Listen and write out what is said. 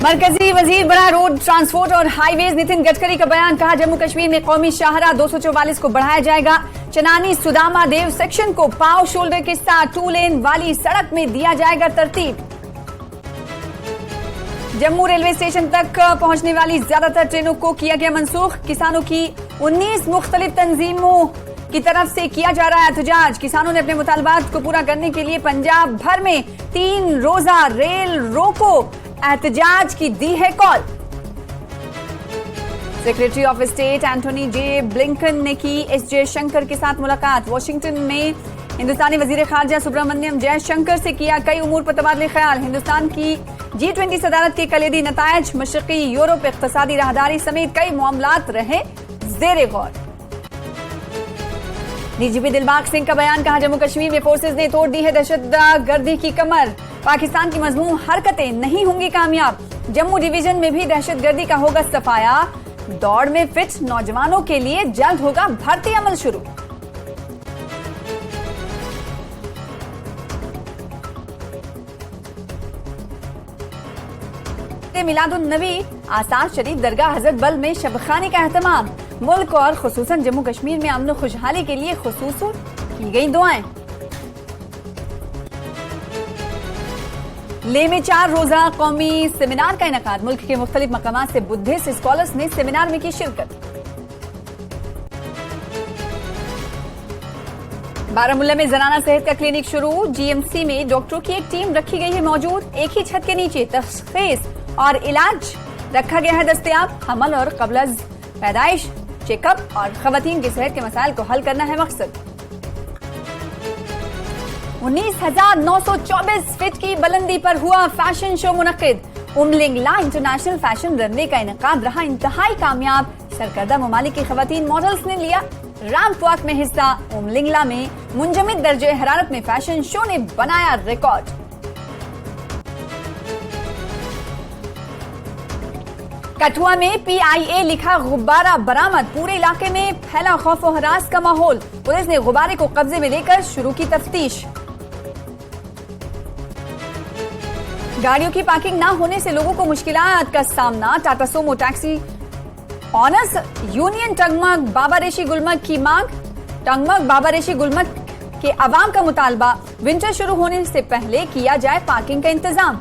मरकजी वजीर बड़ा रोड ट्रांसपोर्ट और हाईवेज नितिन गडकरी का बयान। कहा जम्मू कश्मीर में कौमी शाहरा 244 को बढ़ाया जाएगा। चनानी सुदामा देव सेक्शन को पाव शोल्डर के साथ 2 लेन वाली सड़क में दिया जाएगा तरतीब। जम्मू रेलवे स्टेशन तक पहुंचने वाली ज्यादातर ट्रेनों को किया गया मनसूख। किसानों की 19 मुख्तलिफ तंजीमों की तरफ से किया जा रहा है एहतजाज। किसानों ने अपने मुतालबात को पूरा करने के लिए पंजाब भर में 3 रोजा रेल रोको एहतजाज की दी है call. Secretary of state Antony J Blinken ने की एस जयशंकर के साथ मुलाकात। वॉशिंगटन में हिंदुस्तानी वजीर खारजा सुब्रमण्यम जयशंकर से किया कई उमूर पर तबादले ख्याल। हिंदुस्तान की G20 सदारत के कलीदी नतायज, मशरकी यूरोप, इक्तसादी राहदारी समेत कई मामलात रहे जेर गौर। डीजीपी दिलबाग सिंह का बयान। कहा जम्मू कश्मीर में फोर्सेज ने तोड़ दी है दहशतगर्दी की कमर। पाकिस्तान की मजमूम हरकतें नहीं होंगी कामयाब। जम्मू डिवीजन में भी दहशतगर्दी का होगा सफाया। दौड़ में फिट नौजवानों के लिए जल्द होगा भर्ती अमल शुरू। मिलादुन नबी आसार शरीफ दरगाह हजरत बल में शबखाने का एहतमाम। मुल्क और खुसूसन जम्मू कश्मीर में अमन खुशहाली के लिए खुसूसन की गई दुआएं। लेह में 4 रोजा कौमी सेमिनार का इनेकाद। मुल्क के मुख्तलिफ मकामात से बुद्धिस्ट स्कॉलर्स ने सेमिनार में की शिरकत। बारामुल्ला में जनाना सेहत का क्लिनिक शुरू। जीएमसी में डॉक्टरों की एक टीम रखी गई है मौजूद। एक ही छत के नीचे तशखीस और इलाज रखा गया है दस्तयाब। हमल और कबल पैदाइश, चेकअप और खवातीन की सेहत के मसाइल को हल करना है मकसद। 19,924 फीट की बुलंदी पर हुआ फैशन शो मुनक्किद। उमलिंगला इंटरनेशनल फैशन रनवे का इनेकाद रहा इंतहाई कामयाब। सरकर्दा ममालिक की खवातीन मॉडल्स ने लिया रैंप वॉक में हिस्सा। उमलिंगला में मुंजमिद दर्जे हरारत में फैशन शो ने बनाया रिकॉर्ड। कठुआ में PIA लिखा गुब्बारा बरामद। पूरे इलाके में फैला खौफ और हरास का माहौल। पुलिस ने गुब्बारे को कब्जे में लेकर शुरू की तफ्तीश। गाड़ियों की पार्किंग ना होने से लोगों को मुश्किलात का सामना। टाटा सोमो टैक्सी ऑनर्स यूनियन टंगमग बाबारेशी गुलमर्ग की मांग। टंगमग बाबारेशी गुलमर्ग के अवाम का मुतालबा विंटर शुरू होने से पहले किया जाए पार्किंग का इंतजाम।